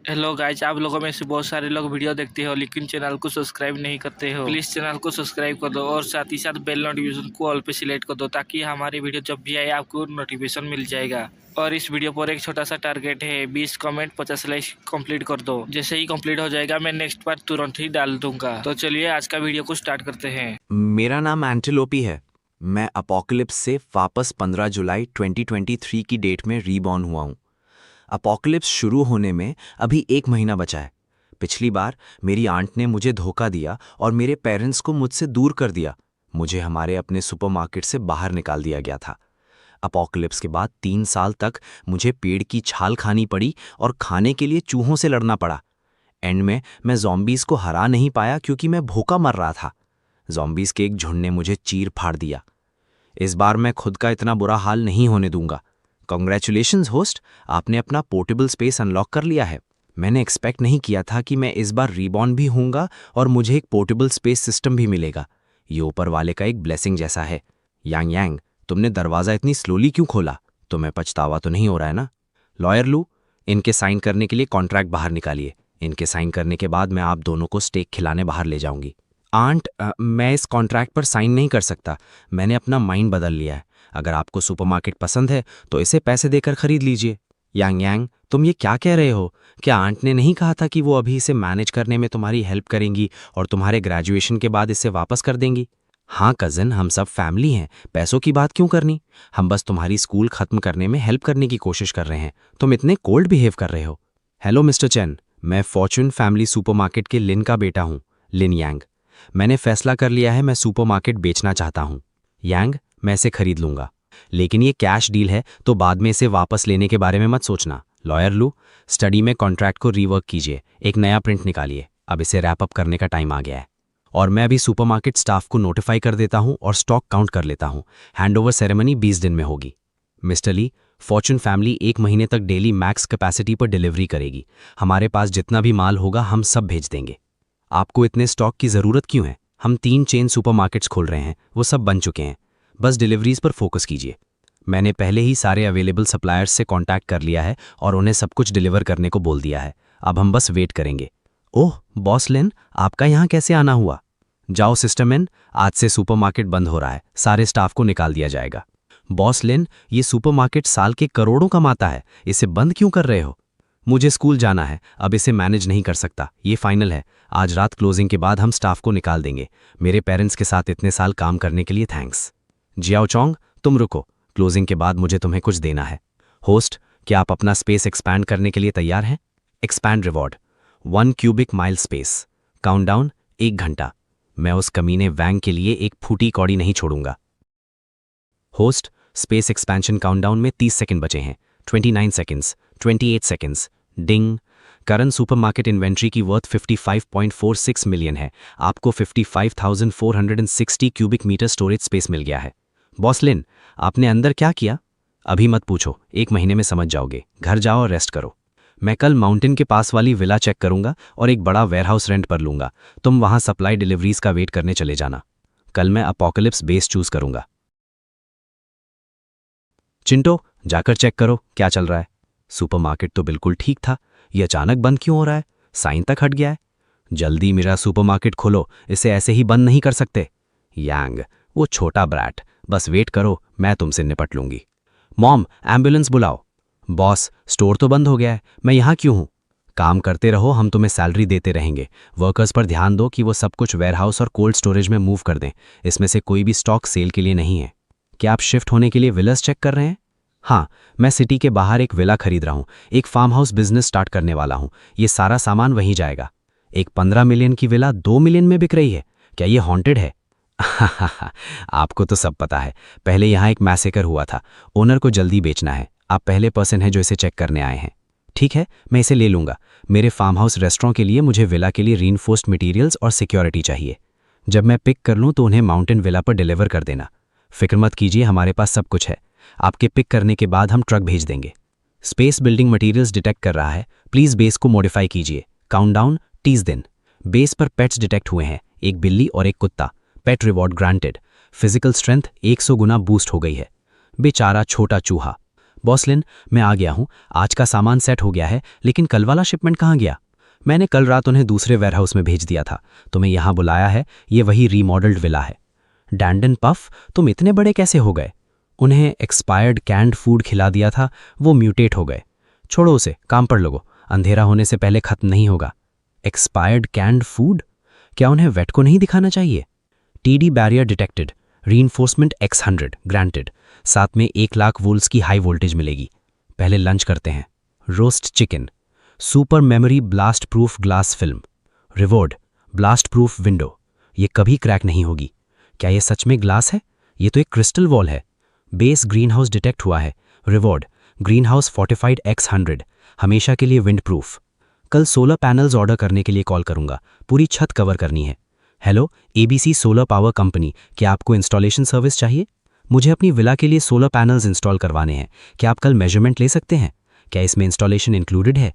Hello guys, आप लोगों में से बहुत सारे लोग वीडियो देखते हो लेकिन चैनल को सब्सक्राइब नहीं करते हो। प्लीज चैनल को सब्सक्राइब कर दो और साथ ही साथ बेल नोटिफिकेशन को ऑल पे सिलेक्ट कर दो ताकि हमारी वीडियो जब भी आए आपको नोटिफिकेशन मिल जाएगा। और इस वीडियो पर एक छोटा सा टारगेट है, 20 कमेंट 50 लाइक कंप्लीट कर दो। जैसे ही कंप्लीट हो जाएगा मैं नेक्स्ट पार्ट तुरंत ही डाल दूंगा। तो चलिए आज का वीडियो को स्टार्ट करते हैं। मेरा नाम एंटेलोपी है। मैं अपोकलिप्स से वापस 15 जुलाई 2023 की डेट में रीबॉर्न हुआ हूँ। अपोकलिप्स शुरू होने में अभी 1 महीना बचा है। पिछली बार मेरी आंट ने मुझे धोखा दिया और मेरे पेरेंट्स को मुझसे दूर कर दिया। मुझे हमारे अपने सुपरमार्केट से बाहर निकाल दिया गया था। अपोकलिप्स के बाद 3 साल तक मुझे पेड़ की छाल खानी पड़ी और खाने के लिए चूहों से लड़ना पड़ा। एंड में मैं ज़ॉम्बीज़ को हरा नहीं पाया क्योंकि मैं भूखा मर रहा था। ज़ॉम्बीज़ के एक झुंड ने मुझे चीर फाड़ दिया। इस बार मैं खुद का इतना बुरा हाल नहीं होने दूंगा। कॉन्ग्रेचुलेशंस होस्ट, आपने अपना पोर्टेबल स्पेस अनलॉक कर लिया है। मैंने एक्सपेक्ट नहीं किया था कि मैं इस बार रीबॉर्न भी हूँगा और मुझे एक पोर्टेबल स्पेस सिस्टम भी मिलेगा। ये ऊपर वाले का एक ब्लेसिंग जैसा है। यांग यांग, तुमने दरवाज़ा इतनी स्लोली क्यों खोला? तुम्हें पछतावा तो नहीं हो रहा है ना? लॉयर लू, इनके साइन करने के लिए कॉन्ट्रैक्ट बाहर निकालिए। इनके साइन करने के बाद मैं आप दोनों को स्टेक खिलाने बाहर ले जाऊंगी। आंट, मैं इस कॉन्ट्रैक्ट पर साइन नहीं कर सकता। मैंने अपना माइंड बदल लिया है। अगर आपको सुपरमार्केट पसंद है तो इसे पैसे देकर खरीद लीजिए। यांग यांग, तुम ये क्या कह रहे हो? क्या आंट ने नहीं कहा था कि वो अभी इसे मैनेज करने में तुम्हारी हेल्प करेंगी और तुम्हारे ग्रेजुएशन के बाद इसे वापस कर देंगी? हाँ कज़न, हम सब फैमिली हैं। पैसों की बात क्यों करनी? हम बस तुम्हारी स्कूल खत्म करने में हेल्प करने की कोशिश कर रहे हैं। तुम इतने कोल्ड बिहेव कर रहे हो। हेलो मिस्टर चेन, मैं फॉर्चून फैमिली सुपरमार्केट के लिन का बेटा हूँ, लिन यांग। मैंने फैसला कर लिया है, मैं सुपरमार्केट बेचना चाहता हूँ। यांग, मैं इसे खरीद लूंगा, लेकिन ये कैश डील है तो बाद में इसे वापस लेने के बारे में मत सोचना। लॉयर लू, स्टडी में कॉन्ट्रैक्ट को रीवर्क कीजिए, एक नया प्रिंट निकालिए। अब इसे रैप अप करने का टाइम आ गया है। और मैं अभी सुपरमार्केट स्टाफ को नोटिफाई कर देता हूँ और स्टॉक काउंट कर लेता हूँ। हैंडओवर सेरेमनी 20 दिन में होगी। मिस्टर ली, फॉर्चून फैमिली 1 महीने तक डेली मैक्स कैपेसिटी पर डिलीवरी करेगी। हमारे पास जितना भी माल होगा हम सब भेज देंगे। आपको इतने स्टॉक की ज़रूरत क्यों है? हम 3 चेन सुपरमार्केट्स खोल रहे हैं, वो सब बन चुके हैं। बस डिलीवरीज पर फोकस कीजिए। मैंने पहले ही सारे अवेलेबल सप्लायर्स से कांटेक्ट कर लिया है और उन्हें सब कुछ डिलीवर करने को बोल दिया है। अब हम बस वेट करेंगे। ओह बॉस लिन, आपका यहाँ कैसे आना हुआ? जाओ सिस्टरमैन, आज से सुपरमार्केट बंद हो रहा है, सारे स्टाफ को निकाल दिया जाएगा। बॉस लिन, ये सुपरमार्केट साल के करोड़ों कमाता है, इसे बंद क्यों कर रहे हो? मुझे स्कूल जाना है, अब इसे मैनेज नहीं कर सकता, ये फाइनल है। आज रात क्लोजिंग के बाद हम स्टाफ को निकाल देंगे। मेरे पेरेंट्स के साथ इतने साल काम करने के लिए थैंक्स। जियाओ चोंग, तुम रुको, क्लोजिंग के बाद मुझे तुम्हें कुछ देना है। होस्ट, क्या आप अपना स्पेस एक्सपैंड करने के लिए तैयार हैं? Expand reward 1 cubic mile space. Countdown 1 घंटा। मैं उस कमीने वैंग के लिए एक फूटी कौड़ी नहीं छोड़ूंगा। होस्ट, स्पेस एक्सपेंशन काउंटडाउन में 30 सेकंड बचे हैं। 29 सेकंड्स, 28 सेकंड्स। डिंग। करंट सुपरमार्केट इन्वेंट्री की वर्थ 55.46 मिलियन है। आपको 55,460 क्यूबिक मीटर स्टोरेज स्पेस मिल गया है। बॉस लिन, आपने अंदर क्या किया? अभी मत पूछो, 1 महीने में समझ जाओगे। घर जाओ और रेस्ट करो। मैं कल माउंटेन के पास वाली विला चेक करूंगा और एक बड़ा वेयरहाउस रेंट पर लूंगा। तुम वहां सप्लाई डिलीवरीज का वेट करने चले जाना। कल मैं अपोकलिप्स बेस चूज करूंगा। चिंटो, जाकर चेक करो क्या चल रहा है। सुपरमार्केट तो बिल्कुल ठीक था, ये अचानक बंद क्यों हो रहा है? साइन तक हट गया है। जल्दी मेरा सुपरमार्केट खोलो, इसे ऐसे ही बंद नहीं कर सकते। यांग, वो छोटा ब्रैट, बस वेट करो, मैं तुमसे निपट लूंगी। मॉम, एम्बुलेंस बुलाओ। बॉस, स्टोर तो बंद हो गया है, मैं यहाँ क्यों हूँ? काम करते रहो, हम तुम्हें सैलरी देते रहेंगे। वर्कर्स पर ध्यान दो कि वो सब कुछ वेयरहाउस और कोल्ड स्टोरेज में मूव कर दें। इसमें से कोई भी स्टॉक सेल के लिए नहीं है। क्या आप शिफ्ट होने के लिए विलास चेक कर रहे हैं? हाँ, मैं सिटी के बाहर एक विला खरीद रहा हूँ। एक फार्म हाउस बिजनेस स्टार्ट करने वाला हूँ। ये सारा सामान वहीं जाएगा। एक 15 मिलियन की विला 2 मिलियन में बिक रही है। क्या ये हॉन्टेड है? आपको तो सब पता है। पहले यहाँ एक मैसेकर हुआ था। ओनर को जल्दी बेचना है। आप पहले पर्सन हैं जो इसे चेक करने आए हैं। ठीक है, मैं इसे ले लूँगा। मेरे फार्म हाउस रेस्टोरेंट के लिए मुझे विला के लिए रीइंफोर्स्ड मटेरियल्स और सिक्योरिटी चाहिए। जब मैं पिक कर लूँ तो उन्हें माउंटेन विला पर डिलीवर कर देना। फिक्र मत कीजिए, हमारे पास सब कुछ है। आपके पिक करने के बाद हम ट्रक भेज देंगे। स्पेस बिल्डिंग मटेरियल्स डिटेक्ट कर रहा है, प्लीज बेस को मॉडिफाई कीजिए। काउंटडाउन 30 दिन। बेस पर पेट्स डिटेक्ट हुए हैं, एक बिल्ली और एक कुत्ता। पेट रिवॉर्ड ग्रांटेड। फिजिकल स्ट्रेंथ 100 गुना बूस्ट हो गई है। बेचारा छोटा चूहा। बॉस लिन, मैं आ गया हूँ। आज का सामान सेट हो गया है, लेकिन कल वाला शिपमेंट कहाँ गया? मैंने कल रात उन्हें दूसरे वेयरहाउस में भेज दिया था। तुम्हें यहाँ बुलाया है, ये वही रीमॉडल्ड विला है। डैंडन पफ, तुम इतने बड़े कैसे हो गए? उन्हें एक्सपायर्ड कैंड फूड खिला दिया था, वो म्यूटेट हो गए। छोड़ो उसे, काम पर लगो, अंधेरा होने से पहले खत्म नहीं होगा। Expired canned food? क्या उन्हें वेट को नहीं दिखाना चाहिए? TD barrier detected, reinforcement X100 granted, साथ में 1,00,000 वोल्ट्स की हाई वोल्टेज मिलेगी। पहले लंच करते हैं। Roast chicken, super memory blast proof glass film, reward blast proof window. ये कभी क्रैक नहीं होगी। क्या ये सच में ग्लास है? ये तो एक क्रिस्टल वॉल है। बेस ग्रीन हाउस डिटेक्ट हुआ है। Reward green house fortified X100, हमेशा के लिए विंड प्रूफ। कल सोलर पैनल्स ऑर्डर करने के लिए कॉल करूंगा, पूरी छत कवर करनी है। Hello, ABC solar power company, क्या आपको इंस्टॉलेशन सर्विस चाहिए? मुझे अपनी विला के लिए सोलर पैनल्स इंस्टॉल करवाने हैं। क्या आप कल मेजरमेंट ले सकते हैं? क्या इसमें इंस्टॉलेशन इंक्लूडेड है?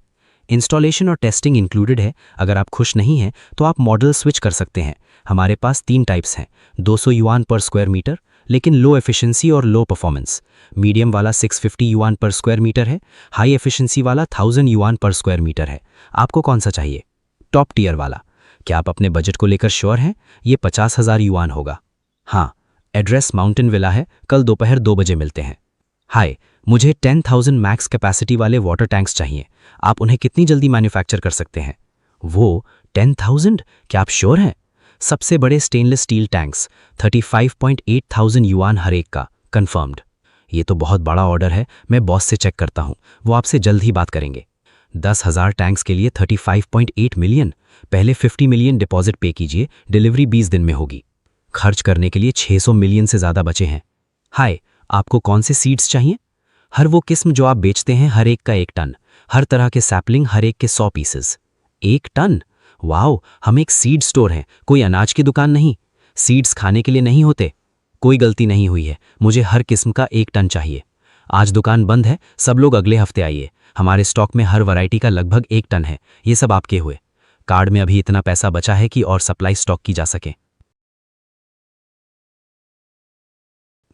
इंस्टॉलेशन और टेस्टिंग इंक्लूडेड है। अगर आप खुश नहीं हैं तो आप मॉडल स्विच कर सकते हैं। हमारे पास 3 टाइप्स हैं। 200 युआन पर स्क्वायर मीटर, लेकिन लो एफिशिएंसी और लो परफॉर्मेंस। मीडियम वाला 650 युआन पर स्क्वायर मीटर है। हाई एफिशिएंसी वाला 1000 युआन पर स्क्वायर मीटर है। आपको कौन सा चाहिए? टॉप टियर वाला। क्या आप अपने बजट को लेकर श्योर हैं? ये 50,000 युआन होगा। हाँ, एड्रेस माउंटेन विला है। कल दोपहर 2 बजे मिलते हैं। हाय, मुझे 10,000 मैक्स कैपेसिटी वाले वाटर टैंक्स चाहिए। आप उन्हें कितनी जल्दी मैन्युफैक्चर कर सकते हैं? वो 10,000? क्या आप श्योर हैं? सबसे बड़े स्टेनलेस स्टील टैंक्स, 35,800 युआन हर एक का, कंफर्म्ड। ये तो बहुत बड़ा ऑर्डर है। मैं बॉस से चेक करता हूँ, वो आपसे जल्द ही बात करेंगे। 10,000 टैंक्स के लिए 35.8 मिलियन। पहले 50 मिलियन डिपॉजिट पे कीजिए, डिलीवरी 20 दिन में होगी। खर्च करने के लिए 600 मिलियन से ज़्यादा बचे हैं। हाय, आपको कौन से सीड्स चाहिए? हर वो किस्म जो आप बेचते हैं, हर एक का 1 टन। हर तरह के सैपलिंग, हर एक के 100 पीसेस। 1 टन? वाओ, हम एक सीड स्टोर हैं, कोई अनाज की दुकान नहीं। सीड्स खाने के लिए नहीं होते। कोई गलती नहीं हुई है, मुझे हर किस्म का 1 टन चाहिए। आज दुकान बंद है, सब लोग अगले हफ्ते आइए। हमारे स्टॉक में हर वैरायटी का लगभग 1 टन है। ये सब आपके हुए। कार्ड में अभी इतना पैसा बचा है कि और सप्लाई स्टॉक की जा सके।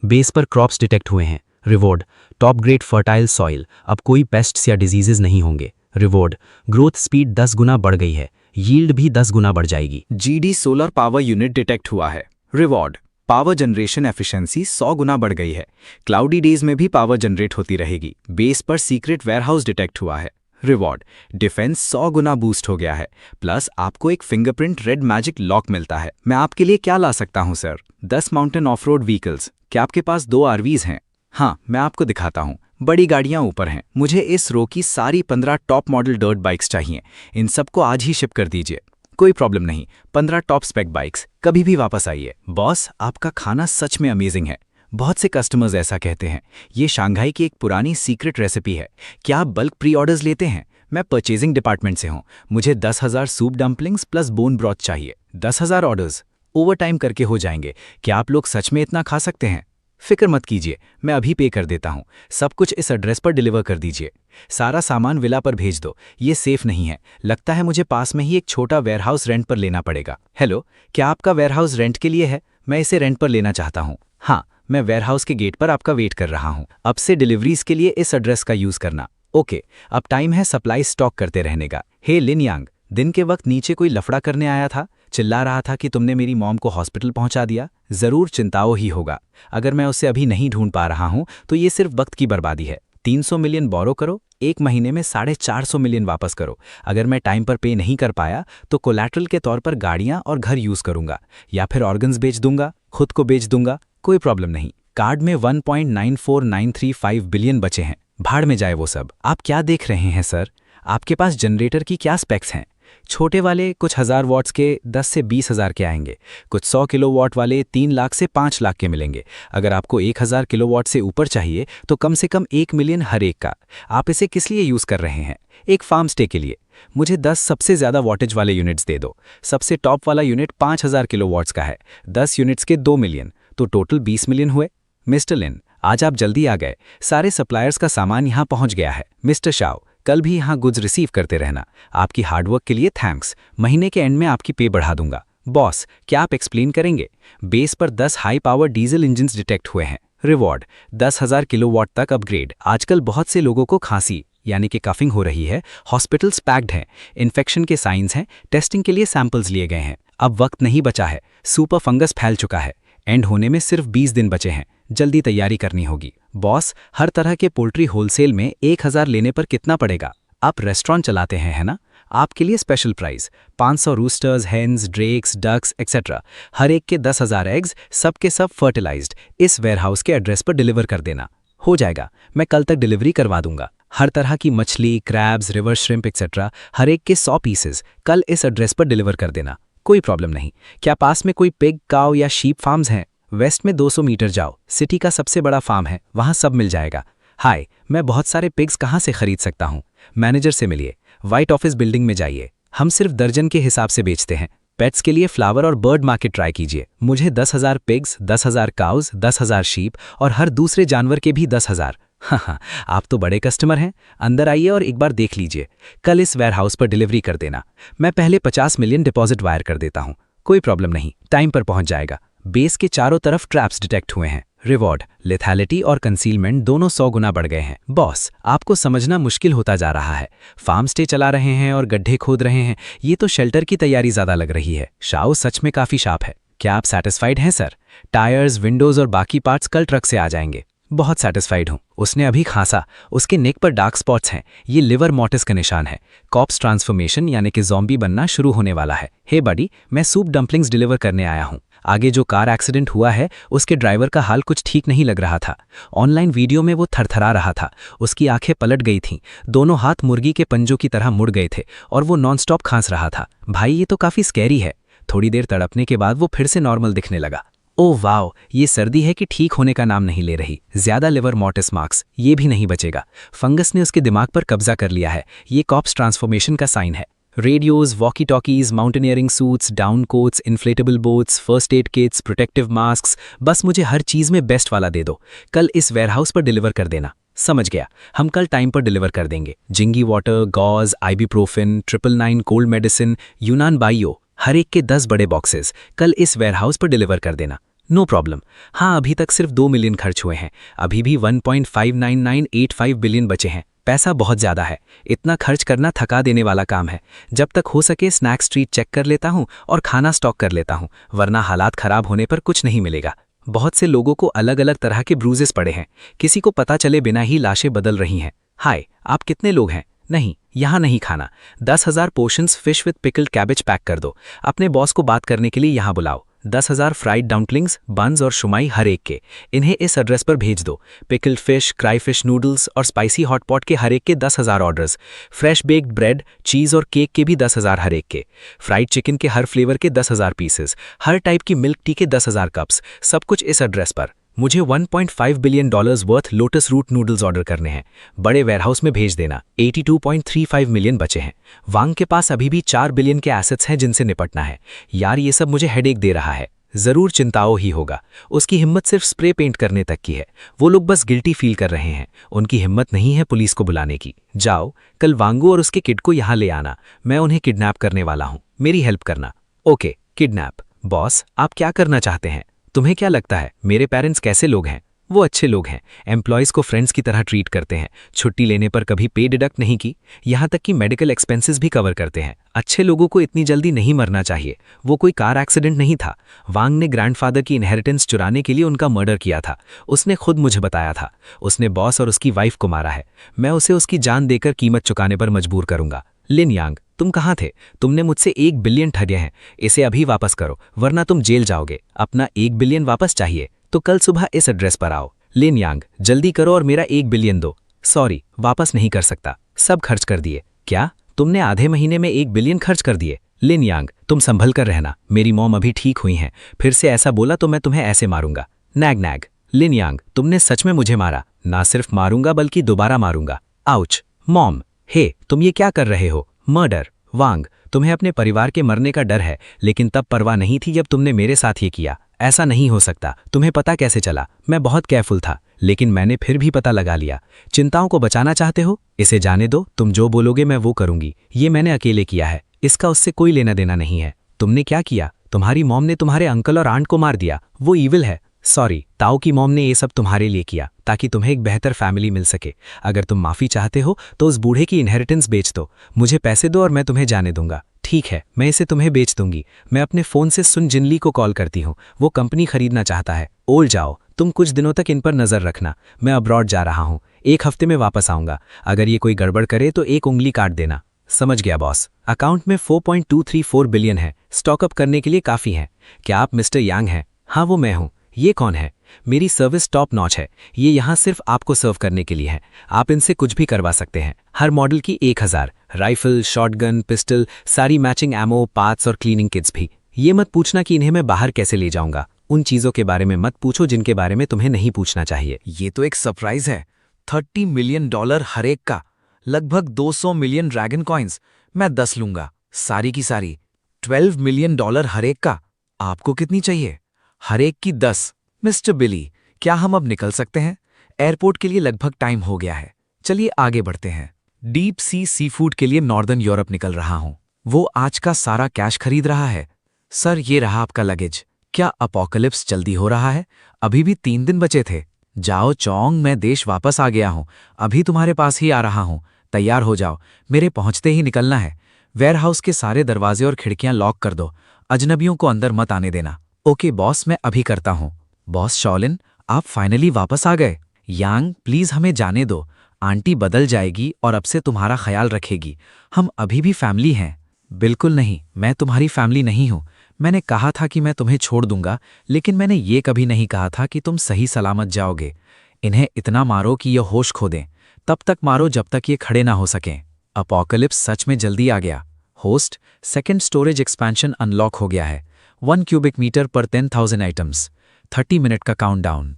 बेस पर क्रॉप्स डिटेक्ट हुए हैं। Reward top grade fertile soil, अब कोई पेस्ट्स या डिजीजेज नहीं होंगे। रिवॉर्ड ग्रोथ स्पीड 10 गुना बढ़ गई है, यील्ड भी 10 गुना बढ़ जाएगी। GD solar power unit detect हुआ है। रिवॉर्ड पावर जनरेशन एफिशिएंसी 100 गुना बढ़ गई है। क्लाउडी डेज में भी पावर जनरेट होती रहेगी। बेस पर सीक्रेट वेयरहाउस डिटेक्ट हुआ है। रिवॉर्ड डिफेंस 100 गुना बूस्ट हो गया है, प्लस आपको एक फिंगरप्रिंट रेड मैजिक लॉक मिलता है। मैं आपके लिए क्या ला सकता हूं sir? 10 mountain of road vehicles. क्या आपके पास 2 RVs हैं? हाँ, मैं आपको दिखाता हूँ। बड़ी गाड़ियां ऊपर हैं। मुझे इस रो की सारी 15 टॉप मॉडल डर्ट बाइक्स चाहिए। इन सबको आज ही शिप कर दीजिए। कोई प्रॉब्लम नहीं, 15 टॉप स्पेक बाइक्स। कभी भी वापस आइए। बॉस, आपका खाना सच में अमेजिंग है। बहुत से कस्टमर्स ऐसा कहते हैं। ये शंघाई की एक पुरानी सीक्रेट रेसिपी है। क्या आप बल्क प्री ऑर्डर्स लेते हैं? मैं परचेजिंग डिपार्टमेंट से हूँ। मुझे 10,000 soup dumplings plus bone broth चाहिए। 10,000 ऑर्डर्स ओवर टाइम करके हो जाएंगे। क्या आप लोग सच में इतना खा सकते हैं? फिक्र मत कीजिए, मैं अभी पे कर देता हूँ। सब कुछ इस एड्रेस पर डिलीवर कर दीजिए। सारा सामान विला पर भेज दो। ये सेफ नहीं है। लगता है मुझे पास में ही एक छोटा वेयरहाउस रेंट पर लेना पड़ेगा। हेलो, क्या आपका वेयरहाउस रेंट के लिए है? मैं इसे रेंट पर लेना चाहता हूँ। हाँ, मैं वेयरहाउस के गेट पर आपका वेट कर रहा हूँ। अब से डिलीवरीज के लिए इस एड्रेस का यूज करना। ओके, अब टाइम है सप्लाई स्टॉक करते रहने का। हे लिन यांग, दिन के वक्त नीचे कोई लफड़ा करने आया था, चिल्ला रहा था कि तुमने मेरी मॉम को हॉस्पिटल पहुंचा दिया। जरूर चिंताओं ही होगा। अगर मैं उसे अभी नहीं ढूंढ पा रहा हूं तो ये सिर्फ वक्त की बर्बादी है। 300 मिलियन बोरो करो, 1 महीने में 450 मिलियन वापस करो। अगर मैं टाइम पर पे नहीं कर पाया तो कोलैटरल के तौर पर गाड़ियां और घर यूज करूंगा, या फिर ऑर्गन्स बेच दूंगा, खुद को बेच दूंगा। कोई प्रॉब्लम नहीं। कार्ड में 1.94935 बिलियन बचे हैं। भाड़ में जाए वो सब। आप क्या देख रहे हैं सर? आपके पास जनरेटर की क्या स्पेक्स हैं? छोटे वाले कुछ 1000 वॉट्स के 10 से 20,000 के आएंगे। कुछ 100 किलोवाट वाले 3 लाख से 5 लाख के मिलेंगे। अगर आपको 1000 किलोवाट से ऊपर चाहिए तो कम से कम 1 मिलियन हर एक का। आप इसे किस लिए यूज कर रहे हैं? एक फार्म स्टे के लिए। मुझे 10 सबसे ज्यादा वॉटेज वाले यूनिट्स दे दो। सबसे टॉप वाला यूनिट 5000 किलोवाट्स का है। 10 यूनिट्स के 2 मिलियन, तो टोटल 20 मिलियन हुए। मिस्टर लिन, आज आप जल्दी आ गए। सारे सप्लायर्स का सामान यहाँ पहुँच गया है। मिस्टर शाओ, कल भी यहाँ गुड्स रिसीव करते रहना। आपकी हार्डवर्क के लिए थैंक्स। महीने के एंड में आपकी पे बढ़ा दूंगा। बॉस, क्या आप एक्सप्लेन करेंगे? बेस पर 10 high power diesel engines detect हुए हैं। रिवॉर्ड 10,000 किलोवाट तक अपग्रेड। आजकल बहुत से लोगों को खांसी यानी कि कफिंग हो रही है, हॉस्पिटल्स पैक्ड हैं, इन्फेक्शन के साइंस हैं, टेस्टिंग के लिए सैंपल्स लिए गए हैं। अब वक्त नहीं बचा है, सुपर फंगस फैल चुका है, एंड होने में सिर्फ 20 दिन बचे हैं, जल्दी तैयारी करनी होगी। बॉस, हर तरह के पोल्ट्री होलसेल में 1000 लेने पर कितना पड़ेगा? आप रेस्टोरेंट चलाते हैं, है ना? आपके लिए special price 500 roosters, hens, drakes, ducks etcetera, हर एक के 10,000 एग्स, सब के सब फर्टिलाइज्ड, इस वेयरहाउस के एड्रेस पर डिलीवर कर देना। हो जाएगा, मैं कल तक डिलीवरी करवा दूंगा। हर तरह की मछली, क्रैब्स, रिवर श्रिम्प एक्सेट्रा, हर एक के 100 पीसेस कल इस एड्रेस पर डिलीवर कर देना। कोई प्रॉब्लम नहीं। क्या पास में कोई पिग, काव या शीप फार्म्स हैं? वेस्ट में 200 मीटर जाओ, सिटी का सबसे बड़ा फार्म है, वहां सब मिल जाएगा। हाय, मैं बहुत सारे पिग्स कहाँ से खरीद सकता हूँ? मैनेजर से मिलिए, व्हाइट ऑफिस बिल्डिंग में जाइए। हम सिर्फ दर्जन के हिसाब से बेचते हैं। पेट्स के लिए फ्लावर और बर्ड मार्केट ट्राई कीजिए। मुझे 10,000 पिग्स, 10,000 काउज, 10,000 शीप और हर दूसरे जानवर के भी 10,000। हाँ, आप तो बड़े कस्टमर हैं। अंदर आइए और एक बार देख लीजिए। कल इस वेयरहाउस पर डिलीवरी कर देना। मैं पहले 50 मिलियन डिपॉजिट वायर कर देता हूँ। कोई प्रॉब्लम नहीं, टाइम पर पहुंच जाएगा। बेस के चारों तरफ ट्रैप्स डिटेक्ट हुए हैं। रिवॉर्ड, लेथैलिटी और कंसीलमेंट दोनों 100 गुना बढ़ गए हैं। बॉस, आपको समझना मुश्किल होता जा रहा है। फार्म स्टे चला रहे हैं और गड्ढे खोद रहे हैं, ये तो शेल्टर की तैयारी ज्यादा लग रही है। शाओ सच में काफी शार्प है। क्या आप सेटिस्फाइड हैं सर? टायर्स, विंडोज और बाकी पार्ट्स कल ट्रक से आ जाएंगे। बहुत सेटिस्फाइड हूँ। उसने अभी खांसा, उसके नेक पर डार्क स्पॉट्स हैं, ये लिवर मोटिस का निशान है। कॉप्स ट्रांसफॉर्मेशन यानी कि ज़ॉम्बी बनना शुरू होने वाला है। हे बडी, मैं सूप डम्पलिंग्स डिलीवर करने आया हूँ। आगे जो कार एक्सीडेंट हुआ है उसके ड्राइवर का हाल कुछ ठीक नहीं लग रहा था। ऑनलाइन वीडियो में वो थरथरा रहा था, उसकी आंखें पलट गई थीं, दोनों हाथ मुर्गी के पंजों की तरह मुड़ गए थे और वो नॉनस्टॉप खांस रहा था। भाई, ये तो काफ़ी स्कैरी है। थोड़ी देर तड़पने के बाद वो फिर से नॉर्मल दिखने लगा। ओह वाओ, ये सर्दी है कि ठीक होने का नाम नहीं ले रही। ज्यादा लिवर मोटिस मार्क्स, ये भी नहीं बचेगा। फंगस ने उसके दिमाग पर कब्जा कर लिया है। ये कॉप्स ट्रांसफॉर्मेशन का साइन है। Radios, walkie talkies, mountaineering suits, down coats, inflatable boats, first aid kits, protective masks, बस मुझे हर चीज़ में बेस्ट वाला दे दो। कल इस वेयरहाउस पर डिलीवर कर देना। समझ गया, हम कल टाइम पर डिलीवर कर देंगे। जिंगी वाटर, गॉज, आइबीप्रोफिन, 999 कोल्ड मेडिसिन, यूनान बायो, हर एक के 10 बड़े बॉक्सेस कल इस वेयरहाउस पर डिलीवर कर देना। No problem. हाँ, अभी तक सिर्फ 2 मिलियन खर्च हुए हैं, अभी भी 1.59985 बिलियन बचे हैं। पैसा बहुत ज़्यादा है, इतना खर्च करना थका देने वाला काम है। जब तक हो सके स्नैक स्ट्रीट चेक कर लेता हूँ और खाना स्टॉक कर लेता हूँ, वरना हालात खराब होने पर कुछ नहीं मिलेगा। बहुत से लोगों को अलग अलग तरह के ब्रूजेस पड़े हैं, किसी को पता चले बिना ही लाशें बदल रही हैं। हाय, आप कितने लोग हैं? नहीं, यहाँ नहीं खाना। 10,000 portions fish with pickled cabbage pack कर दो। अपने बॉस को बात करने के लिए यहाँ बुलाओ। 10,000 फ्राइड डाउटलिंग्स, बन्स और शुमाई हर एक के, इन्हें इस एड्रेस पर भेज दो। Pickled fish, cry fish noodles और स्पाइसी हॉट पॉट के हर एक के 10,000 ऑर्डर्स। फ्रेश बेक्ड ब्रेड, चीज़ और केक के भी 10,000 हर एक के। फ्राइड चिकन के हर फ्लेवर के 10,000 पीसेस, हर टाइप की मिल्क टी के 10,000 कप्स, सब कुछ इस एड्रेस पर। मुझे $1.5 billion worth lotus root noodles order करने हैं, बड़े वेयरहाउस में भेज देना। 82.35 मिलियन बचे हैं। वांग के पास अभी भी 4 बिलियन के एसेट्स हैं जिनसे निपटना है। यार, ये सब मुझे हेडेक दे रहा है। जरूर चिंताओं ही होगा। उसकी हिम्मत सिर्फ स्प्रे पेंट करने तक की है। वो लोग बस गिल्टी फील कर रहे हैं, उनकी हिम्मत नहीं है पुलिस को बुलाने की। जाओ, कल वांगू और उसके किड को यहाँ ले आना, मैं उन्हें किडनैप करने वाला हूँ, मेरी हेल्प करना। Okay, kidnap. बॉस, आप क्या करना चाहते हैं? तुम्हें क्या लगता है मेरे पेरेंट्स कैसे लोग हैं? वो अच्छे लोग हैं, एम्प्लॉयज़ को फ्रेंड्स की तरह ट्रीट करते हैं, छुट्टी लेने पर कभी पे डिडक्ट नहीं की, यहाँ तक कि मेडिकल एक्सपेंसेस भी कवर करते हैं। अच्छे लोगों को इतनी जल्दी नहीं मरना चाहिए। वो कोई कार एक्सीडेंट नहीं था। वांग ने ग्रैंडफादर की इनहेरिटेंस चुराने के लिए उनका मर्डर किया था। उसने खुद मुझे बताया था। उसने बॉस और उसकी वाइफ को मारा है। मैं उसे उसकी जान देकर कीमत चुकाने पर मजबूर करूंगा। लिन यांग, तुम कहाँ थे? तुमने मुझसे 1 बिलियन ठगे हैं, इसे अभी वापस करो वरना तुम जेल जाओगे। अपना 1 बिलियन वापस चाहिए तो कल सुबह इस एड्रेस पर आओ। लिन यांग, जल्दी करो और मेरा 1 बिलियन दो। सॉरी, वापस नहीं कर सकता, सब खर्च कर दिए। क्या तुमने आधे महीने में 1 बिलियन खर्च कर दिए? लिन यांग, तुम संभल कर रहना, मेरी मॉम अभी ठीक हुई हैं, फिर से ऐसा बोला तो मैं तुम्हें ऐसे मारूंगा। Nag nag. लिन यांग, तुमने सच में मुझे मारा? ना सिर्फ मारूंगा बल्कि दोबारा मारूंगा। आउच। मॉम, हे तुम ये क्या कर रहे हो? मर्डर। वांग, तुम्हें अपने परिवार के मरने का डर है, लेकिन तब परवाह नहीं थी जब तुमने मेरे साथ ये किया। ऐसा नहीं हो सकता। तुम्हें पता कैसे चला? मैं बहुत केयरफुल था, लेकिन मैंने फिर भी पता लगा लिया। चिंताओं को बचाना चाहते हो? इसे जाने दो, तुम जो बोलोगे मैं वो करूंगी। ये मैंने अकेले किया है, इसका उससे कोई लेना देना नहीं है। तुमने क्या किया? तुम्हारी मॉम ने तुम्हारे अंकल और आंट को मार दिया। वो ईविल है। सॉरी, ताओ की मॉम ने ये सब तुम्हारे लिए किया ताकि तुम्हें एक बेहतर फैमिली मिल सके। अगर तुम माफ़ी चाहते हो तो उस बूढ़े की इनहेरिटेंस बेच दो, मुझे पैसे दो और मैं तुम्हें जाने दूंगा। ठीक है, मैं इसे तुम्हें बेच दूंगी। मैं अपने फ़ोन से सुन जिनली को कॉल करती हूँ, वो कंपनी खरीदना चाहता है। ओल्ड जाओ, तुम कुछ दिनों तक इन पर नज़र रखना। मैं अब्रॉड जा रहा हूँ, 1 हफ्ते में वापस आऊँगा। अगर ये कोई गड़बड़ करे तो 1 उंगली काट देना। समझ गया बॉस। अकाउंट में 4.234 बिलियन है, स्टॉकअप करने के लिए काफ़ी है। क्या आप मिस्टर यांग हैं? हाँ, वो मैं हूँ। ये कौन है? मेरी सर्विस टॉप नॉच है। ये यहाँ सिर्फ आपको सर्व करने के लिए है। आप इनसे कुछ भी करवा सकते हैं। हर मॉडल की 1000 राइफल, शॉटगन, पिस्टल, सारी मैचिंग एमो, पार्ट्स और क्लीनिंग किट्स भी। ये मत पूछना कि इन्हें मैं बाहर कैसे ले जाऊंगा। उन चीज़ों के बारे में मत पूछो जिनके बारे में तुम्हें नहीं पूछना चाहिए। ये तो एक सरप्राइज है। $30 मिलियन हर एक का, लगभग 200 मिलियन ड्रैगन कॉइन्स। मैं 10 लूंगा, सारी की सारी। $12 मिलियन हर एक का। आपको कितनी चाहिए? हर एक की 10। मिस्टर बिली, क्या हम अब निकल सकते हैं? एयरपोर्ट के लिए लगभग टाइम हो गया है। चलिए आगे बढ़ते हैं। डीप सी फूड के लिए नॉर्दर्न यूरोप निकल रहा हूं। वो आज का सारा कैश खरीद रहा है। सर, ये रहा आपका लगेज। क्या अपोकलिप्स जल्दी हो रहा है? अभी भी 3 दिन बचे थे। जाओ चोंग, मैं देश वापस आ गया हूं। अभी तुम्हारे पास ही आ रहा हूं। तैयार हो जाओ, मेरे पहुंचते ही निकलना है। वेयरहाउस के सारे दरवाजे और खिड़कियां लॉक कर दो। अजनबियों को अंदर मत आने देना। ओके बॉस, मैं अभी करता हूं। बॉस शॉलिन, आप फाइनली वापस आ गए। यांग, प्लीज हमें जाने दो। आंटी बदल जाएगी और अब से तुम्हारा ख्याल रखेगी। हम अभी भी फैमिली हैं। बिल्कुल नहीं, मैं तुम्हारी फैमिली नहीं हूं। मैंने कहा था कि मैं तुम्हें छोड़ दूंगा, लेकिन मैंने ये कभी नहीं कहा था कि तुम सही सलामत जाओगे। इन्हें इतना मारो कि ये होश खो दें। तब तक मारो जब तक ये खड़े ना हो सकें। अपोकलिप्स सच में जल्दी आ गया। Host, second storage expansion unlock हो गया है। 1 क्यूबिक मीटर पर 10,000 आइटम्स। 30 मिनट का काउंटडाउन।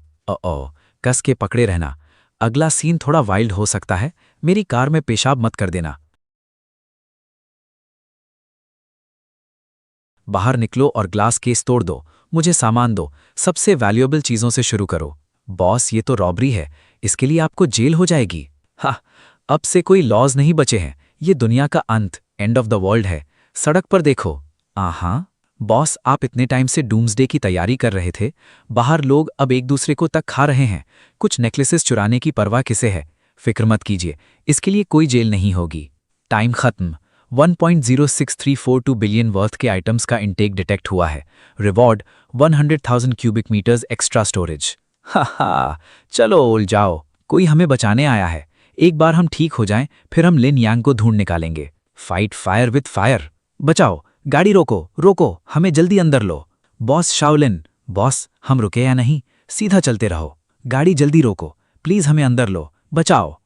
कस के पकड़े रहना। अगला सीन थोड़ा वाइल्ड हो सकता है। मेरी कार में पेशाब मत कर देना। बाहर निकलो और ग्लास केस तोड़ दो। मुझे सामान दो। सबसे वैल्यूएबल चीजों से शुरू करो। बॉस, ये तो रॉबरी है। इसके लिए आपको जेल हो जाएगी। हाँ, अब से कोई लॉज नहीं बचे हैं। ये दुनिया का अंत, एंड ऑफ द वर्ल्ड है। सड़क पर देखो। हाँ बॉस, आप इतने टाइम से डूम्सडे की तैयारी कर रहे थे। बाहर लोग अब एक दूसरे को तक खा रहे हैं। कुछ नेकलेसेस चुराने की परवाह किसे है? फिक्र मत कीजिए, इसके लिए कोई जेल नहीं होगी। टाइम खत्म। 1.0634 बिलियन वर्थ के आइटम्स का इंटेक डिटेक्ट हुआ है। Reward 100,000 cubic meters extra storage. हा, चलो ओल जाओ, कोई हमें बचाने आया है। एक बार हम ठीक हो जाएं, फिर हम लिन यांग को ढूंढ निकालेंगे। Fight fire with fire. बचाओ, गाड़ी रोको, रोको, हमें जल्दी अंदर लो। Boss Shaolin. बॉस, हम रुके या नहीं? सीधा चलते रहो। गाड़ी जल्दी रोको, प्लीज हमें अंदर लो। बचाओ।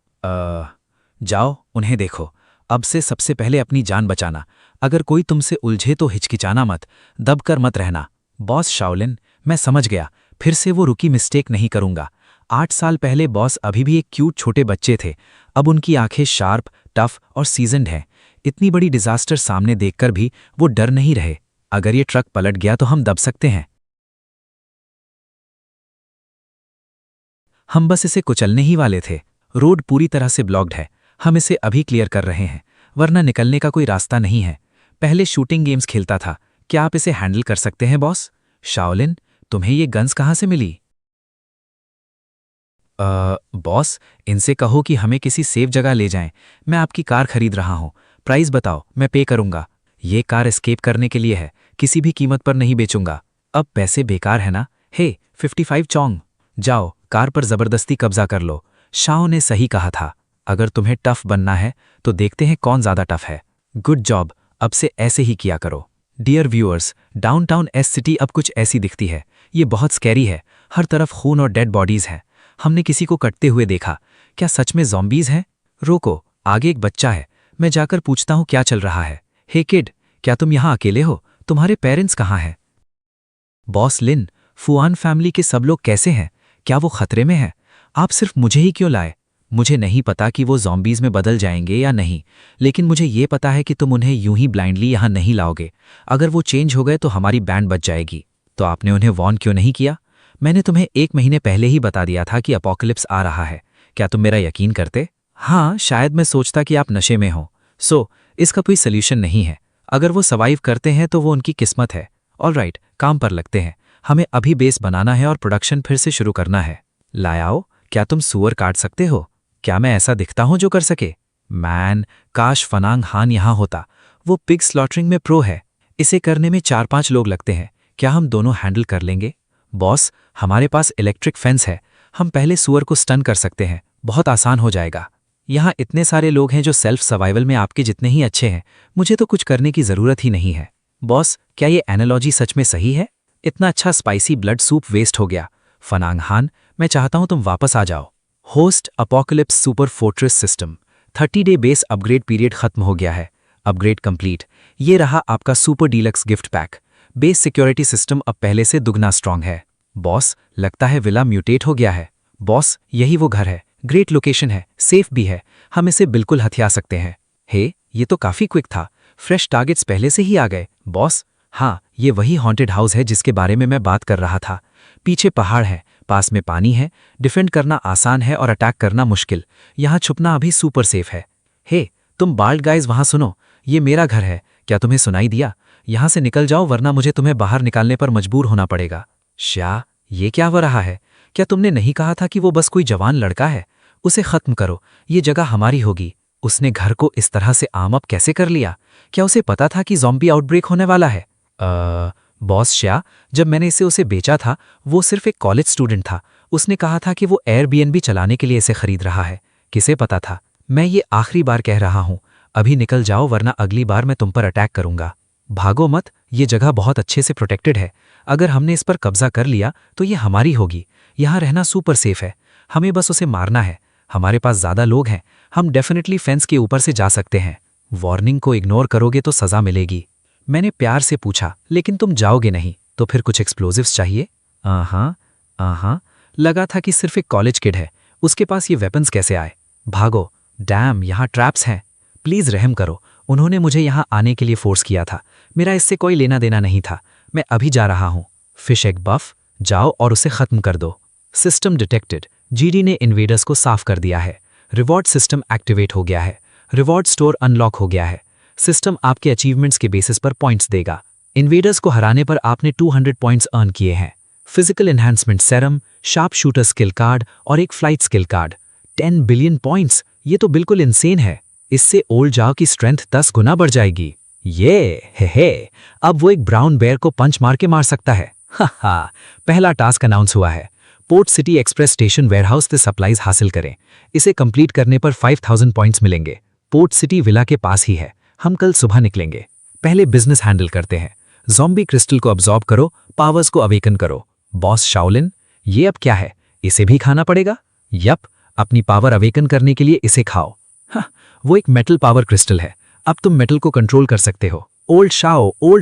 जाओ, उन्हें देखो। अब से सबसे पहले अपनी जान बचाना। अगर कोई तुमसे उलझे तो हिचकिचाना मत, दबकर मत रहना। बॉस शाओलिन, मैं समझ गया। फिर से वो रुकी मिस्टेक नहीं करूंगा। 8 साल पहले बॉस अभी भी एक क्यूट छोटे बच्चे थे। अब उनकी आंखें शार्प, टफ और सीजन्ड हैं। इतनी बड़ी डिजास्टर सामने देखकर भी वो डर नहीं रहे। अगर ये ट्रक पलट गया तो हम दब सकते हैं। हम बस इसे कुचलने ही वाले थे। रोड पूरी तरह से ब्लॉक्ड है। हम इसे अभी क्लियर कर रहे हैं, वरना निकलने का कोई रास्ता नहीं है। पहले शूटिंग गेम्स खेलता था। क्या आप इसे हैंडल कर सकते हैं बॉस? शाओलिन, तुम्हें ये गन्स कहाँ से मिली? बॉस, इनसे कहो कि हमें किसी सेफ जगह ले जाएं। मैं आपकी कार खरीद रहा हूं। प्राइस बताओ, मैं पे करूंगा। ये कार एस्केप करने के लिए है, किसी भी कीमत पर नहीं बेचूंगा। अब पैसे बेकार है ना? हे 55 चोंग, जाओ कार पर जबरदस्ती कब्जा कर लो। शाओ ने सही कहा था। अगर तुम्हें टफ बनना है तो देखते हैं कौन ज्यादा टफ है। गुड जॉब, अब से ऐसे ही किया करो। Dear viewers, downtown S city अब कुछ ऐसी दिखती है। ये बहुत स्कैरी है। हर तरफ खून और डेड बॉडीज हैं। हमने किसी को कटते हुए देखा। क्या सच में ज़ॉम्बीज हैं? रोको, आगे एक बच्चा है। मैं जाकर पूछता हूँ क्या चल रहा है। हे किड, क्या तुम यहाँ अकेले हो? तुम्हारे पेरेंट्स कहाँ हैं? बॉस लिन, फुआन फैमिली के सब लोग कैसे हैं? क्या वो खतरे में हैं? आप सिर्फ मुझे ही क्यों लाए? मुझे नहीं पता कि वो ज़ॉम्बीज में बदल जाएंगे या नहीं, लेकिन मुझे ये पता है कि तुम उन्हें यूं ही ब्लाइंडली यहाँ नहीं लाओगे। अगर वो चेंज हो गए तो हमारी बैंड बच जाएगी। तो आपने उन्हें वॉर्न क्यों नहीं किया? मैंने तुम्हें 1 महीने पहले ही बता दिया था कि अपोकलिप्स आ रहा है। क्या तुम मेरा यकीन करते? हाँ, शायद मैं सोचता कि आप नशे में हो। इसका कोई सल्यूशन नहीं है। अगर वो सर्वाइव करते हैं तो वो उनकी किस्मत है। ऑलराइट, काम पर लगते हैं। हमें अभी बेस बनाना है और प्रोडक्शन फिर से शुरू करना है। लायाओ, क्या तुम सुअर काट सकते हो? क्या मैं ऐसा दिखता हूं जो कर सके? मैन, काश फनांग हान यहां होता। वो पिग स्लॉटरिंग में प्रो है। इसे करने में 4-5 लोग लगते हैं। क्या हम दोनों हैंडल कर लेंगे? बॉस, हमारे पास इलेक्ट्रिक फेंस है। हम पहले सुअर को स्टन कर सकते हैं। बहुत आसान हो जाएगा। यहाँ इतने सारे लोग हैं जो सेल्फ सर्वाइवल में आपके जितने ही अच्छे हैं। मुझे तो कुछ करने की जरूरत ही नहीं है। बॉस, क्या ये एनालॉजी सच में सही है? इतना अच्छा स्पाइसी ब्लड सूप वेस्ट हो गया। फनांग हान, मैं चाहता हूं तुम वापस आ जाओ। Host apocalypse super fortress system 30 day base upgrade period खत्म हो गया है। Upgrade complete. ये रहा आपका super deluxe gift pack. Base security system अब पहले से दुगना स्ट्रांग है। बॉस, लगता है विला म्यूटेट हो गया है। बॉस, यही वो घर है। ग्रेट लोकेशन है, सेफ भी है। हम इसे बिल्कुल हथिया सकते हैं। हे, ये तो काफी क्विक था। फ्रेश टारगेट्स पहले से ही आ गए। बॉस, हाँ, ये वही हॉन्टेड हाउस है जिसके बारे में मैं बात कर रहा था। पीछे पहाड़ है, पास में पानी है। डिफेंड करना आसान है और अटैक करना मुश्किल। यहाँ छुपना अभी सुपर सेफ है। हे, तुम बाल्ड गाइज वहां सुनो। ये मेरा घर है। क्या तुम्हें सुनाई दिया? यहां से निकल जाओ वरना मुझे तुम्हें बाहर निकालने पर मजबूर होना पड़ेगा। श्या, ये क्या हो रहा है? क्या तुमने नहीं कहा था कि वो बस कोई जवान लड़का है? उसे खत्म करो। ये जगह हमारी होगी। उसने घर को इस तरह से आम अप कैसे कर लिया? क्या उसे पता था कि ज़ॉम्बी आउटब्रेक होने वाला है? बॉस श्या, जब मैंने इसे उसे बेचा था, वो सिर्फ एक कॉलेज स्टूडेंट था। उसने कहा था कि वो एयरबीएनबी चलाने के लिए इसे खरीद रहा है। किसे पता था? मैं ये आखिरी बार कह रहा हूं, अभी निकल जाओ वरना अगली बार मैं तुम पर अटैक करूंगा। भागो मत, ये जगह बहुत अच्छे से प्रोटेक्टेड है। अगर हमने इस पर कब्जा कर लिया तो ये हमारी होगी। यहाँ रहना सुपर सेफ है। हमें बस उसे मारना है। हमारे पास ज्यादा लोग हैं। हम डेफिनेटली फेंस के ऊपर से जा सकते हैं। वार्निंग को इग्नोर करोगे तो सजा मिलेगी। मैंने प्यार से पूछा, लेकिन तुम जाओगे नहीं तो फिर कुछ एक्सप्लोजिव्स चाहिए? हाँ, लगा था कि सिर्फ एक कॉलेज किड है। उसके पास ये वेपन्स कैसे आए? भागो। डैम, यहाँ ट्रैप्स हैं। प्लीज रहम करो। उन्होंने मुझे यहाँ आने के लिए फोर्स किया था। मेरा इससे कोई लेना देना नहीं था। मैं अभी जा रहा हूँ। फिश एग बफ, जाओ और उसे खत्म कर दो। System detected. जीडी ने इन्वेडर्स को साफ कर दिया है। रिवॉर्ड सिस्टम एक्टिवेट हो गया है। रिवॉर्ड स्टोर अनलॉक हो गया है। सिस्टम आपके अचीवमेंट्स के बेसिस पर पॉइंट्स देगा। इन्वेडर्स को हराने पर आपने 200 पॉइंट्स अर्न किए हैं। Physical enhancement serum, sharp shooter skill card और एक flight skill card. 10 billion points, ये तो बिल्कुल इंसेन है। इससे ओल्ड जाओ की स्ट्रेंथ 10 गुना बढ़ जाएगी। ये अब वो एक ब्राउन बेयर को पंच मार के मार सकता है। हा, पहला टास्क अनाउंस हुआ है। Port city express station warehouse से सप्लाईज हासिल करें। इसे कंप्लीट करने पर 5000 पॉइंट्स मिलेंगे। पोर्ट सिटी विला के पास ही है। हम कल सुबह निकलेंगे। पहले बिजनेस हैंडल करते हैं। ज़ॉम्बी क्रिस्टल को अब्सॉर्ब करो, पावर्स को अवेकन करो। बॉस शाओलिन, ये अब क्या है? इसे भी खाना पड़ेगा? यप, अपनी पावर अवेकन करने के लिए इसे खाओ। वो एक मेटल पावर क्रिस्टल है। अब तुम मेटल को कंट्रोल कर सकते हो। Old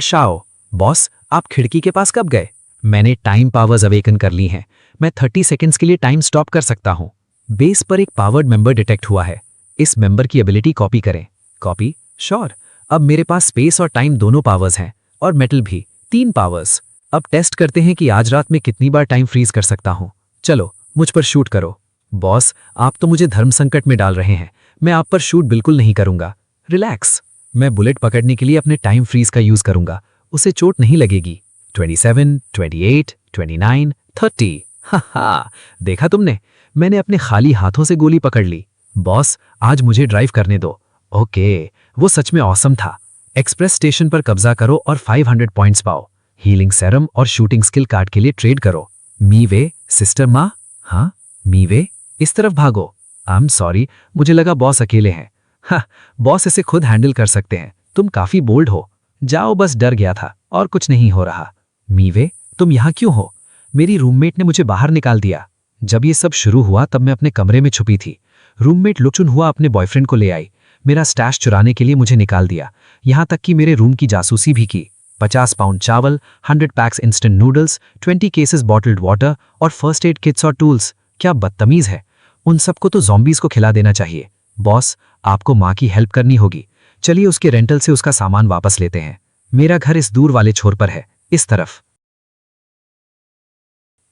Shao. बॉस, आप खिड़की के पास कब गए? मैंने टाइम पावर्स अवेकन कर ली हैं। मैं 30 सेकेंड्स के लिए टाइम स्टॉप कर सकता हूं। बेस पर एक पावर्ड मेंबर डिटेक्ट हुआ है। इस मेंबर की एबिलिटी कॉपी करें। कॉपी? श्योर। अब मेरे पास स्पेस और टाइम दोनों पावर्स हैं और मेटल भी 3 पावर्स। अब टेस्ट करते हैं कि आज रात में कितनी बार टाइम फ्रीज कर सकता हूं। चलो, मुझ पर शूट करो। बॉस, आप तो मुझे धर्म संकट में डाल रहे हैं। मैं आप पर शूट बिल्कुल नहीं करूंगा। रिलैक्स, मैं बुलेट पकड़ने के लिए अपने टाइम फ्रीज का यूज करूंगा। उसे चोट नहीं लगेगी। 27, 28, 29, 30। हा, देखा तुमने? मैंने अपने खाली हाथों से गोली पकड़ ली। बॉस, आज मुझे ड्राइव करने दो। ओके, वो सच में ऑसम था। एक्सप्रेस स्टेशन पर कब्जा करो और 500 पॉइंट्स पाओ। हीलिंग सेरम और शूटिंग स्किल कार्ड के लिए ट्रेड करो। मीवे, सिस्टर माँ? हाँ, मीवे, इस तरफ भागो। आई एम सॉरी, मुझे लगा बॉस अकेले हैं। हाँ, बॉस इसे खुद हैंडल कर सकते हैं। तुम काफी बोल्ड हो। जाओ, बस डर गया था और कुछ नहीं हो रहा। मीवे, तुम यहाँ क्यों हो? मेरी रूममेट ने मुझे बाहर निकाल दिया। जब ये सब शुरू हुआ तब मैं अपने कमरे में छुपी थी। रूममेट लुचुन हुआ अपने बॉयफ्रेंड को ले आई। मेरा स्टैश चुराने के लिए मुझे निकाल दिया। यहाँ तक कि मेरे रूम की जासूसी भी की। 50 पाउंड चावल, 100 PACS instant noodles, 20 cases bottled water और फर्स्ट एड किट्स और टूल्स। क्या बदतमीज है। उन सबको तो ज़ॉम्बीज को खिला देना चाहिए। बॉस, आपको माँ की हेल्प करनी होगी। चलिए उसके रेंटल से उसका सामान वापस लेते हैं। मेरा घर इस दूर वाले छोर पर है, इस तरफ।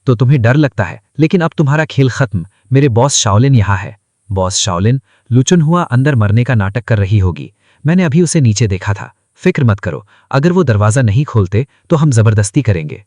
तो तुम्हें डर लगता है, लेकिन अब तुम्हारा खेल खत्म। मेरे बॉस शाओलिन यहाँ है। बॉस शाओलिन, लुचुन हुआ अंदर मरने का नाटक कर रही होगी। मैंने अभी उसे नीचे देखा था। फिक्र मत करो, अगर वो दरवाजा नहीं खोलते तो हम जबरदस्ती करेंगे।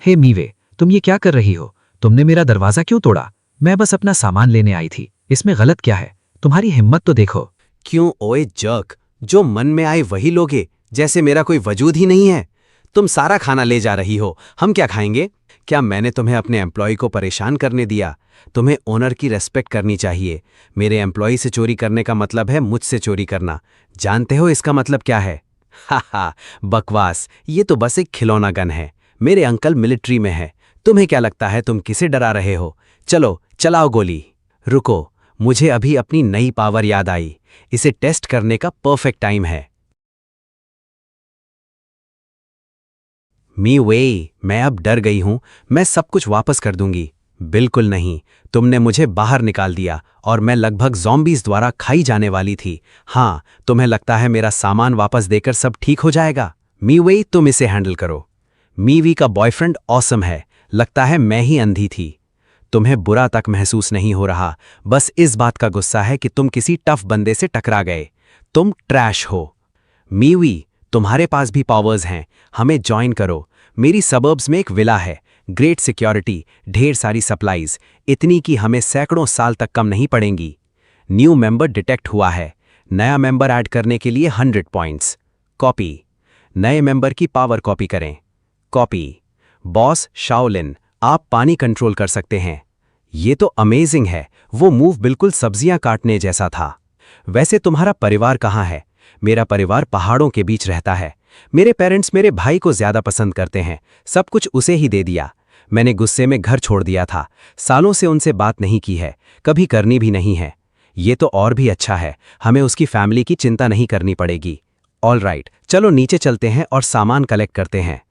हे मीवे, तुम ये क्या कर रही हो? तुमने मेरा दरवाजा क्यों तोड़ा? मैं बस अपना सामान लेने आई थी, इसमें गलत क्या है? तुम्हारी हिम्मत तो देखो। क्यों ओए जर्क, जो मन में आए वही लोगे, जैसे मेरा कोई वजूद ही नहीं है। तुम सारा खाना ले जा रही हो, हम क्या खाएंगे? क्या मैंने तुम्हें अपने एम्प्लॉय को परेशान करने दिया? तुम्हें ओनर की रेस्पेक्ट करनी चाहिए। मेरे एम्प्लॉय से चोरी करने का मतलब है मुझसे चोरी करना। जानते हो इसका मतलब क्या है? हा, बकवास, ये तो बस एक खिलौना गन है। मेरे अंकल मिलिट्री में है। तुम्हें क्या लगता है तुम किसे डरा रहे हो? चलो चलाओ गोली। रुको, मुझे अभी अपनी नई पावर याद आई। इसे टेस्ट करने का परफेक्ट टाइम है। मी वे, मैं अब डर गई हूं। मैं सब कुछ वापस कर दूंगी। बिल्कुल नहीं, तुमने मुझे बाहर निकाल दिया और मैं लगभग ज़ॉम्बीज़ द्वारा खाई जाने वाली थी। हाँ, तुम्हें लगता है मेरा सामान वापस देकर सब ठीक हो जाएगा? मी वे, तुम इसे हैंडल करो। मीवी का बॉयफ्रेंड ऑसम है। लगता है मैं ही अंधी थी। तुम्हें बुरा तक महसूस नहीं हो रहा, बस इस बात का गुस्सा है कि तुम किसी टफ बंदे से टकरा गए। तुम ट्रैश हो। मीवी, तुम्हारे पास भी पावर्स हैं, हमें ज्वाइन करो। मेरी सबर्ब्स में एक विला है, ग्रेट सिक्योरिटी, ढेर सारी सप्लाईज, इतनी कि हमें सैकड़ों साल तक कम नहीं पड़ेंगी। न्यू मेंबर डिटेक्ट हुआ है। नया मेंबर ऐड करने के लिए 100 पॉइंट्स। कॉपी। नए मेंबर की पावर कॉपी करें। कॉपी। बॉस शाओलिन, आप पानी कंट्रोल कर सकते हैं। ये तो अमेजिंग है। वो मूव बिल्कुल सब्जियां काटने जैसा था। वैसे तुम्हारा परिवार कहाँ है? मेरा परिवार पहाड़ों के बीच रहता है। मेरे पेरेंट्स मेरे भाई को ज्यादा पसंद करते हैं, सब कुछ उसे ही दे दिया। मैंने गुस्से में घर छोड़ दिया था। सालों से उनसे बात नहीं की है, कभी करनी भी नहीं है। ये तो और भी अच्छा है, हमें उसकी फैमिली की चिंता नहीं करनी पड़ेगी। ऑल राइट, चलो नीचे चलते हैं और सामान कलेक्ट करते हैं।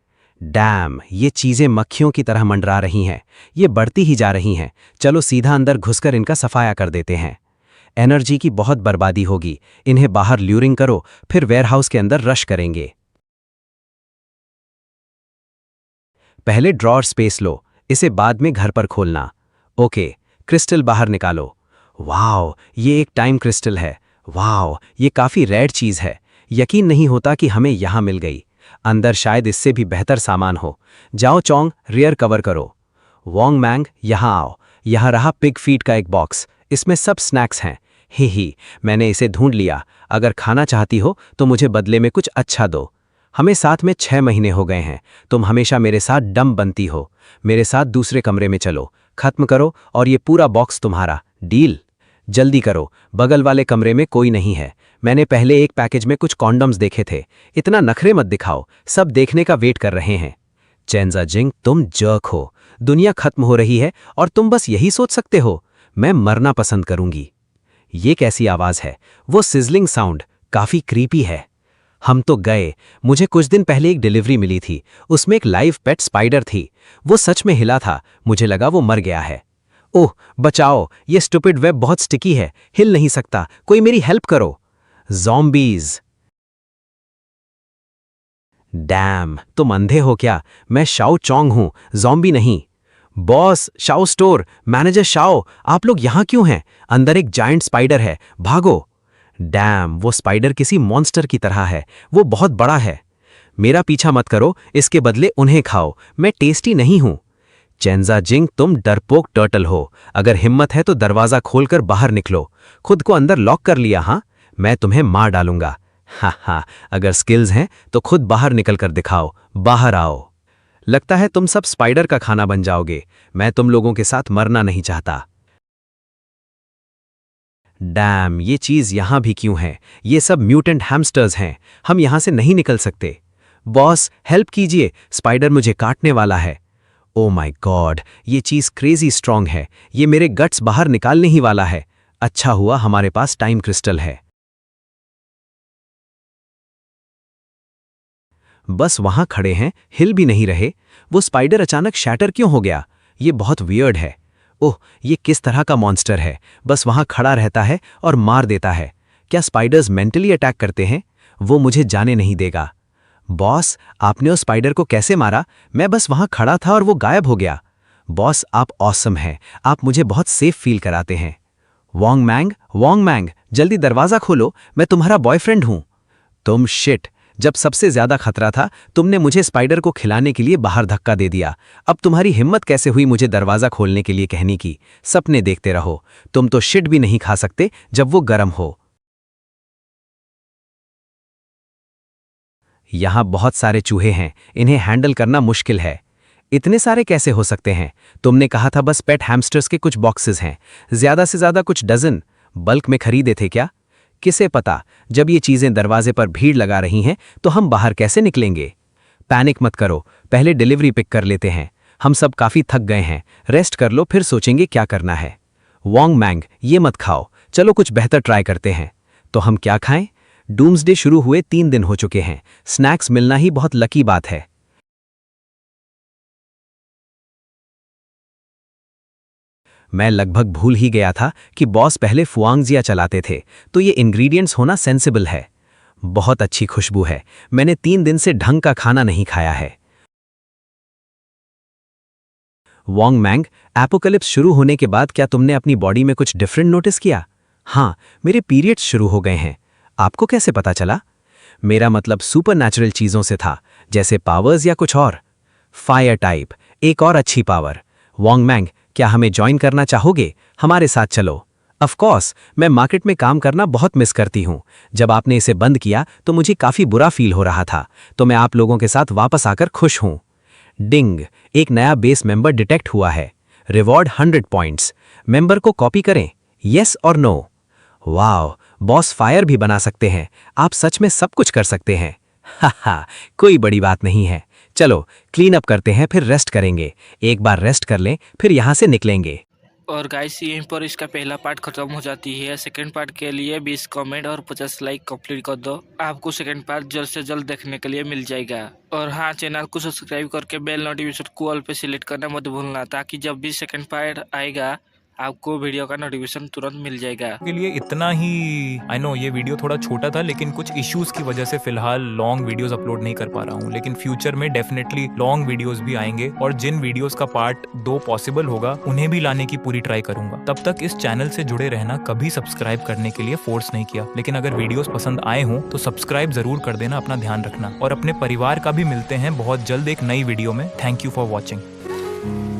डैम, ये चीजें मक्खियों की तरह मंडरा रही हैं। ये बढ़ती ही जा रही हैं। चलो सीधा अंदर घुसकर इनका सफाया कर देते हैं। एनर्जी की बहुत बर्बादी होगी। इन्हें बाहर ल्यूरिंग करो, फिर वेयरहाउस के अंदर रश करेंगे। पहले ड्रॉअर स्पेस लो, इसे बाद में घर पर खोलना। ओके, क्रिस्टल बाहर निकालो। वाओ, ये एक टाइम क्रिस्टल है। वाओ, ये काफी रेयर चीज है। यकीन नहीं होता कि हमें यहां मिल गई। अंदर शायद इससे भी बेहतर सामान हो। जाओ चोंग, रियर कवर करो। वोंग मैंग, यहां आओ। यहां रहा पिग फीड का एक बॉक्स, इसमें सब स्नैक्स हैं। ही, मैंने इसे ढूंढ लिया। अगर खाना चाहती हो तो मुझे बदले में कुछ अच्छा दो। हमें साथ में 6 महीने हो गए हैं। तुम हमेशा मेरे साथ डम बनती हो। मेरे साथ दूसरे कमरे में चलो, खत्म करो और ये पूरा बॉक्स तुम्हारा। डील? जल्दी करो, बगल वाले कमरे में कोई नहीं है। मैंने पहले एक पैकेज में कुछ कॉन्डम्स देखे थे। इतना नखरे मत दिखाओ, सब देखने का वेट कर रहे हैं। चेंजा जिंग, तुम जर्क हो। दुनिया खत्म हो रही है और तुम बस यही सोच सकते हो। मैं मरना पसंद करूंगी। ये कैसी आवाज है? वो सिजलिंग साउंड काफी क्रीपी है। हम तो गए। मुझे कुछ दिन पहले एक डिलीवरी मिली थी, उसमें एक लाइव पेट स्पाइडर थी। वो सच में हिला था, मुझे लगा वो मर गया है। ओह बचाओ, ये स्टूपिड वेब बहुत स्टिकी है, हिल नहीं सकता। कोई मेरी हेल्प करो। ज़ॉम्बीज़। डैम, तुम अंधे हो क्या? मैं शाओ चोंग हूं, ज़ॉम्बी नहीं। Boss, Shao store, manager Shao, आप लोग यहां क्यों हैं? अंदर एक जायंट स्पाइडर है, भागो। डैम, वो स्पाइडर किसी मॉन्स्टर की तरह है। वो बहुत बड़ा है। मेरा पीछा मत करो, इसके बदले उन्हें खाओ। मैं टेस्टी नहीं हूं। चेंजा जिंग, तुम डरपोक टर्टल हो। अगर हिम्मत है तो दरवाजा खोलकर बाहर निकलो। खुद को अंदर लॉक कर लिया? हाँ, मैं तुम्हें मार डालूंगा। हा, अगर स्किल्स हैं तो खुद बाहर निकल कर दिखाओ। बाहर आओ। लगता है तुम सब स्पाइडर का खाना बन जाओगे। मैं तुम लोगों के साथ मरना नहीं चाहता। डैम, ये चीज यहां भी क्यों है? ये सब म्यूटेंट हैमस्टर्स हैं। हम यहां से नहीं निकल सकते। बॉस, हेल्प कीजिए, स्पाइडर मुझे काटने वाला है। ओ माय गॉड, ये चीज क्रेजी स्ट्रांग है। ये मेरे गट्स बाहर निकालने ही वाला है। अच्छा हुआ हमारे पास टाइम क्रिस्टल है। बस वहां खड़े हैं, हिल भी नहीं रहे। वो स्पाइडर अचानक शैटर क्यों हो गया? ये बहुत वियर्ड है। ओह, ये किस तरह का मॉन्स्टर है? बस वहां खड़ा रहता है और मार देता है। क्या स्पाइडर्स मेंटली अटैक करते हैं? वो मुझे जाने नहीं देगा। बॉस, आपने उस स्पाइडर को कैसे मारा? मैं बस वहां खड़ा था और वो गायब हो गया। बॉस, आप ऑसम हैं। आप मुझे बहुत सेफ फील कराते हैं। वोंग मैंग, जल्दी दरवाजा खोलो, मैं तुम्हारा बॉयफ्रेंड हूं। तुम शिट, जब सबसे ज्यादा खतरा था तुमने मुझे स्पाइडर को खिलाने के लिए बाहर धक्का दे दिया। अब तुम्हारी हिम्मत कैसे हुई मुझे दरवाजा खोलने के लिए कहने की? सपने देखते रहो, तुम तो शिट भी नहीं खा सकते जब वो गर्म हो। यहां बहुत सारे चूहे हैं, इन्हें हैंडल करना मुश्किल है। इतने सारे कैसे हो सकते हैं? तुमने कहा था बस पेट हैमस्टर्स के कुछ बॉक्सेस हैं, ज्यादा से ज्यादा कुछ डजन। बल्क में खरीदे थे क्या? किसे पता, जब ये चीजें दरवाजे पर भीड़ लगा रही हैं तो हम बाहर कैसे निकलेंगे? पैनिक मत करो, पहले डिलीवरी पिक कर लेते हैं। हम सब काफी थक गए हैं, रेस्ट कर लो फिर सोचेंगे क्या करना है। वॉन्ग मैंग, ये मत खाओ, चलो कुछ बेहतर ट्राई करते हैं। तो हम क्या खाएं? डूम्सडे शुरू हुए 3 दिन हो चुके हैं, स्नैक्स मिलना ही बहुत लकी बात है। मैं लगभग भूल ही गया था कि बॉस पहले फुआंगजिया चलाते थे, तो ये इंग्रेडिएंट्स होना सेंसिबल है। बहुत अच्छी खुशबू है, मैंने 3 दिन से ढंग का खाना नहीं खाया है। वॉन्ग मैंग, एपोकलिप्स शुरू होने के बाद क्या तुमने अपनी बॉडी में कुछ डिफरेंट नोटिस किया? हाँ, मेरे पीरियड्स शुरू हो गए हैं। आपको कैसे पता चला? मेरा मतलब सुपरनैचुरल चीजों से था, जैसे पावर्स या कुछ और। फायर टाइप, एक और अच्छी पावर। वॉन्ग मैंग, क्या हमें ज्वाइन करना चाहोगे? हमारे साथ चलो। ऑफ कोर्स, मैं मार्केट में काम करना बहुत मिस करती हूँ। जब आपने इसे बंद किया तो मुझे काफी बुरा फील हो रहा था, तो मैं आप लोगों के साथ वापस आकर खुश हूँ। डिंग, एक नया बेस मेंबर डिटेक्ट हुआ है। Reward 100 points. मेंबर को कॉपी करें, यस और नो? वाओ, बॉस फायर भी बना सकते हैं। आप सच में सब कुछ कर सकते हैं। हा, कोई बड़ी बात नहीं है। चलो क्लीन अप करते हैं फिर रेस्ट करेंगे। एक बार रेस्ट कर लें फिर यहाँ से निकलेंगे। और गाइस, यहीं पर इसका पहला पार्ट खत्म हो जाती है। सेकंड पार्ट के लिए 20 कमेंट और 50 लाइक कंप्लीट कर दो, आपको सेकंड पार्ट जल्द से जल्द देखने के लिए मिल जाएगा। और हाँ, चैनल को सब्सक्राइब करके बेल नोटिफिकेशन को ऑल पे सिलेक्ट करना मत भूलना, ताकि जब भी सेकंड पार्ट आएगा आपको वीडियो का नोटिफिकेशन तुरंत मिल जाएगा। के लिए इतना ही। आई नो ये वीडियो थोड़ा छोटा था, लेकिन कुछ इश्यूज की वजह से फिलहाल लॉन्ग वीडियोस अपलोड नहीं कर पा रहा हूँ, लेकिन फ्यूचर में डेफिनेटली लॉन्ग वीडियोस भी आएंगे और जिन वीडियोस का पार्ट 2 पॉसिबल होगा उन्हें भी लाने की पूरी ट्राई करूंगा। तब तक इस चैनल से जुड़े रहना, कभी सब्सक्राइब करने के लिए फोर्स नहीं किया, लेकिन अगर वीडियोस पसंद आए हों तो सब्सक्राइब जरूर कर देना। अपना ध्यान रखना और अपने परिवार का भी। मिलते हैं बहुत जल्द एक नई वीडियो में। Thank you for watching.